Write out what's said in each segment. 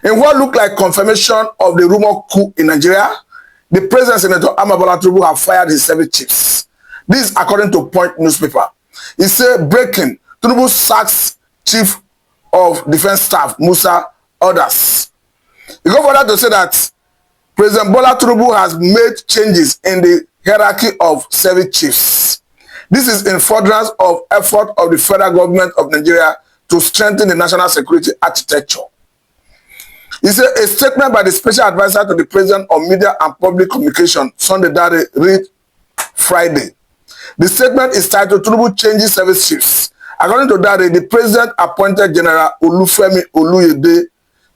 In what looked like confirmation of the rumor coup in Nigeria, the President Senator Bola Tinubu have fired his service chiefs. This is according to Point newspaper. He said, breaking, Tinubu sacks Chief of Defense Staff Musa, others. He go further to say that President Bola Tinubu has made changes in the hierarchy of service chiefs. This is in furtherance of effort of the federal government of Nigeria to strengthen the national security architecture. He said a statement by the special advisor to the president on media and public communication, Sunday Dare, read Friday. The statement is titled Tinubu changes service chiefs. According to Dare, the president appointed General Olufemi Oluyede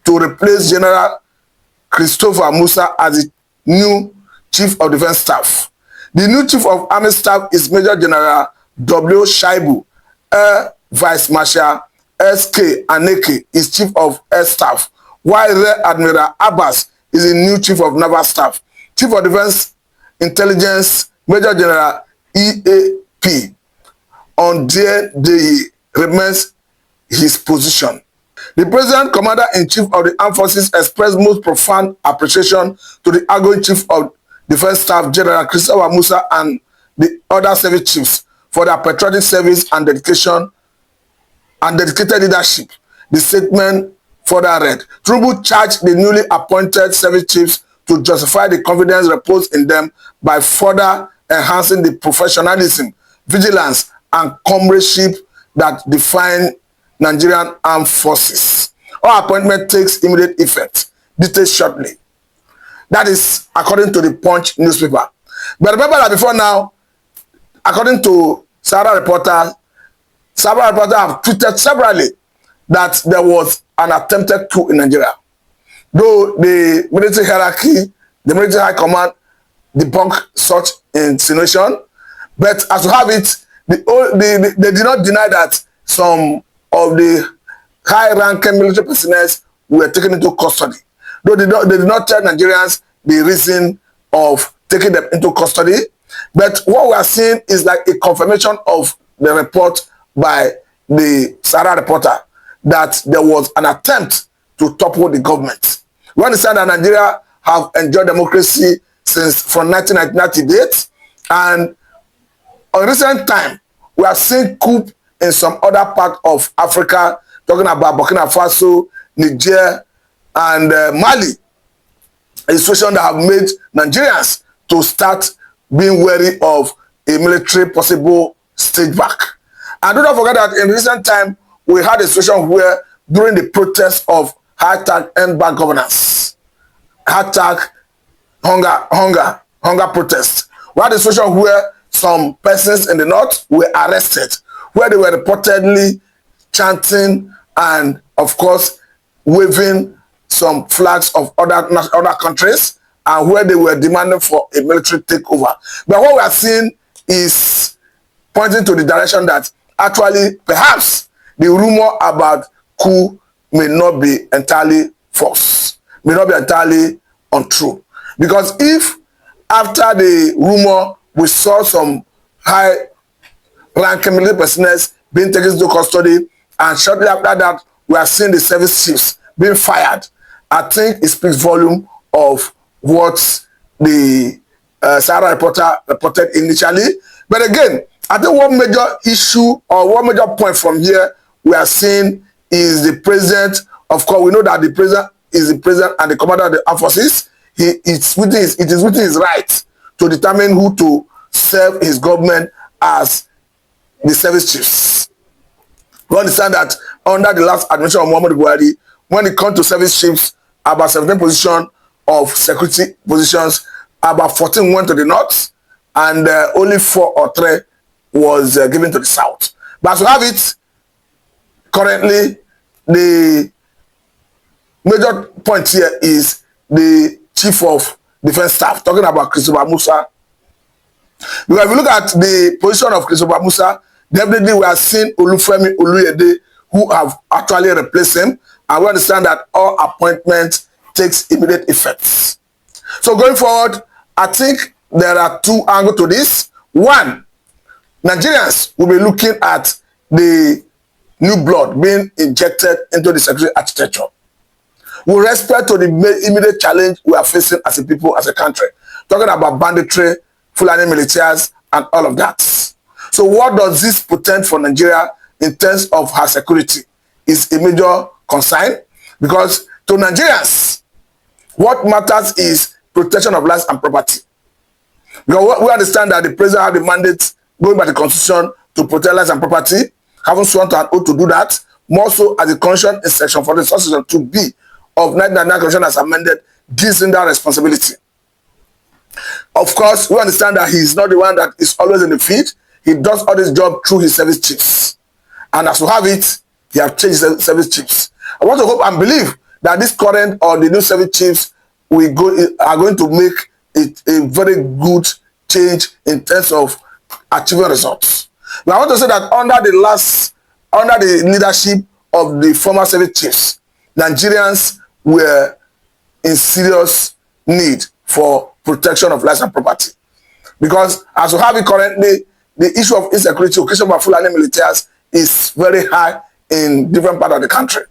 to replace General Christopher Musa as the new Chief of Defense Staff. The new Chief of Army Staff is Major General W. Shaibu. Air Vice Marshal S.K. Aneke is Chief of Air Staff, while Rear Admiral Abbas is the new Chief of Naval Staff. Chief of Defense Intelligence Major General EAP on DNDE remains his position. The President, Commander-in-Chief of the Armed Forces, expressed most profound appreciation to the outgoing Chief of Defense Staff, General Christopher Musa, and the other service chiefs for their patriotic service and dedication and dedicated leadership. The statement further read, Tinubu charged the newly appointed service chiefs to justify the confidence reposed in them by further enhancing the professionalism, vigilance, and comradeship that define Nigerian Armed Forces. All appointment takes immediate effect. Details shortly. That is according to the Punch newspaper. But remember that before now, according to several reporters have tweeted severally that there was an attempted coup in Nigeria. Though the military hierarchy, the military high command debunked such insinuation, but as we have it, they did not deny that some of the high-ranking military personnel were taken into custody. Though they did not tell Nigerians the reason of taking them into custody, but what we are seeing is like a confirmation of the report by the Sahara reporter that there was an attempt to topple the government. We understand that Nigeria have enjoyed democracy from 1999 to date, and on recent time, we have seen coup in some other part of Africa, talking about Burkina Faso, Niger, and Mali. A situation that have made Nigerians to start being wary of a military possible stage back. And do not forget that in recent time, we had a situation where during the protest of #end bad governance, #hunger protest, we had a situation where some persons in the north were arrested, where they were reportedly chanting and, of course, waving some flags of other countries, and where they were demanding for a military takeover. But what we are seeing is pointing to the direction that actually perhaps the rumor about coup may not be entirely false, may not be entirely untrue. Because if after the rumor we saw some high-ranking military personnel being taken into custody, and shortly after that we are seeing the service chiefs being fired, I think it speaks volume of what the Sahara reporter reported initially. But again, I think one major issue or one major point from here we are seeing is the president. Of course, we know that the president is the president and the commander of the armed forces. It is within his right to determine who to serve his government as the service chiefs. We understand that under the last administration of Muhammadu Buhari, when it comes to service chiefs, about 17 positions of security positions, about 14 went to the north, and only 4 or 3 was given to the south. But as we have it, currently, the major point here is the Chief of Defense Staff, talking about Christopher Musa. Because if you look at the position of Christopher Musa, definitely we are seeing Olufemi Oluyede, who have actually replaced him, and we understand that all appointments takes immediate effects. So going forward, I think there are 2 angles to this. One, Nigerians will be looking at the new blood being injected into the security architecture. with respect to the immediate challenge we are facing as a people, as a country. Talking about banditry, Fulani militias, and all of that. So what does this portend for Nigeria in terms of her security is a major concern, because to Nigerians, what matters is protection of lives and property. Because we understand that the president had the mandate going by the constitution to protect lives and property, having sworn to an oath to do that, more so as the constitution in section 40, section 2B of 1999 constitution as amended, gives him that responsibility. Of course, we understand that he is not the one that is always in the field. He does all this job through his service chiefs. And as we have it, he has changed his service chiefs. I want to hope and believe that this current or the new service chiefs are going to make it a very good change in terms of achieving results. Now, I want to say that under the leadership of the former service chiefs, Nigerians were in serious need for protection of lives and property. Because as we have it currently, the issue of insecurity occasioned by Fulani militias is very high in different parts of the country.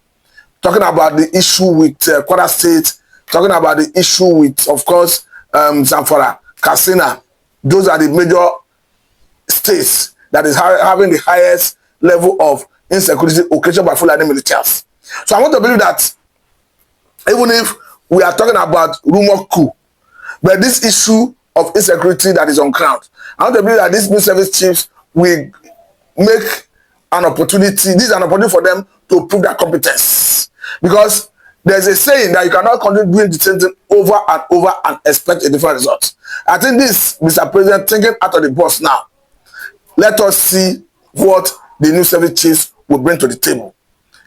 Talking about the issue with Kwara State, talking about the issue with, of course, Zamfara, Katsina. Those are the major states that is having the highest level of insecurity occasioned by Fulani militias. So I want to believe that even if we are talking about rumor coup, but this issue of insecurity that is on ground, I want to believe that these new service chiefs will make an opportunity, this is an opportunity for them to prove their competence. Because there's a saying that you cannot continue doing the same thing over and over and expect a different result. I think this, Mr. President, thinking out of the box now. Let us see what the new service chiefs will bring to the table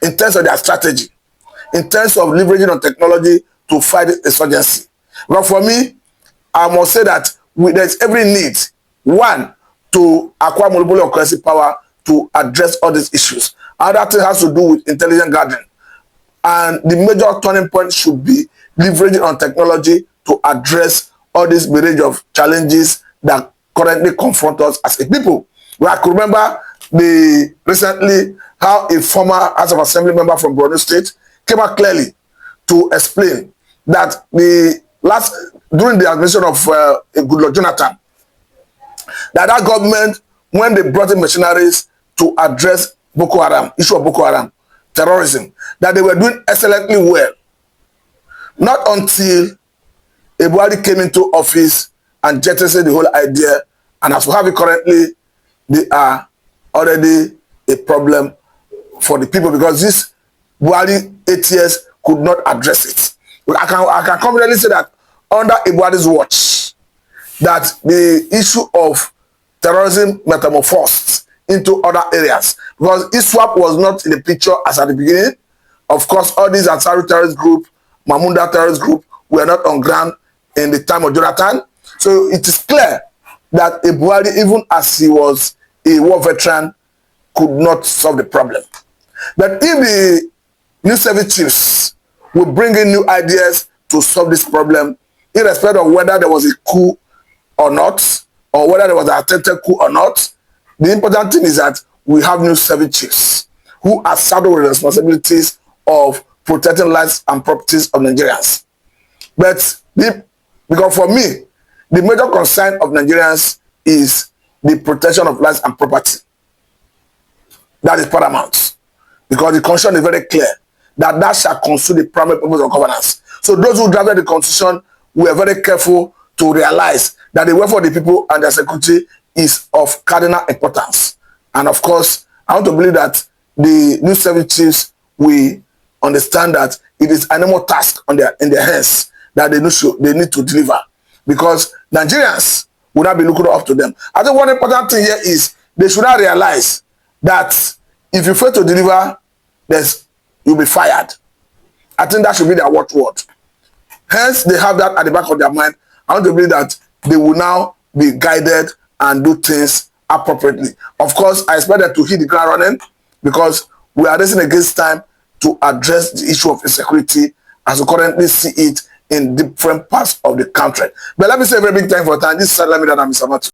in terms of their strategy, in terms of leveraging on technology to fight insurgency. But for me, I must say that there's every need, one, to acquire monopoly of currency power to address all these issues. Another thing has to do with intelligent gathering. And the major turning point should be leveraging on technology to address all this myriad of challenges that currently confront us as a people. Well, I could remember recently how a former House of Assembly member from Borno State came out clearly to explain that during the administration of Goodluck Jonathan, that government, when they brought in machineries to address Boko Haram, issue of Boko Haram, terrorism, that they were doing excellently well. Not until Buhari came into office and jettisoned the whole idea, and as we have it currently, they are already a problem for the people, because this Buhari 8 years could not address it. I can confidently say that under Buhari's watch, that the issue of terrorism metamorphosed into other areas, because ISWAP was not in the picture as at the beginning. Of course, all these Ansari terrorist group, Mahmoud terrorist group were not on ground in the time of Jonathan. So it is clear that Buhari, even as he was a war veteran, could not solve the problem. But if the new service chiefs will bring in new ideas to solve this problem, irrespective of whether there was a coup or not, or whether there was an attempted coup or not, the important thing is that we have new service chiefs who are saddled with responsibilities of protecting lives and properties of Nigerians. But because for me, the major concern of Nigerians is the protection of lives and property. That is paramount. Because the constitution is very clear that shall constitute the primary purpose of governance. So those who drafted the constitution were very careful to realize that the welfare of the people and their security is of cardinal importance. And of course, I want to believe that the new service chiefs will understand that it is an enormous task in their hands that they need to deliver, because Nigerians will not be looking up to them. I think one important thing here is they should not realize that if you fail to deliver, you'll be fired. I think that should be their watchword. Hence, they have that at the back of their mind. I want to believe that they will now be guided and do things appropriately. Of course, I expect them to hit the ground running, because we are racing against time to address the issue of insecurity as we currently see it in different parts of the country. But let me say a very big thank you for your time. This is Salamida and Mr. Matu.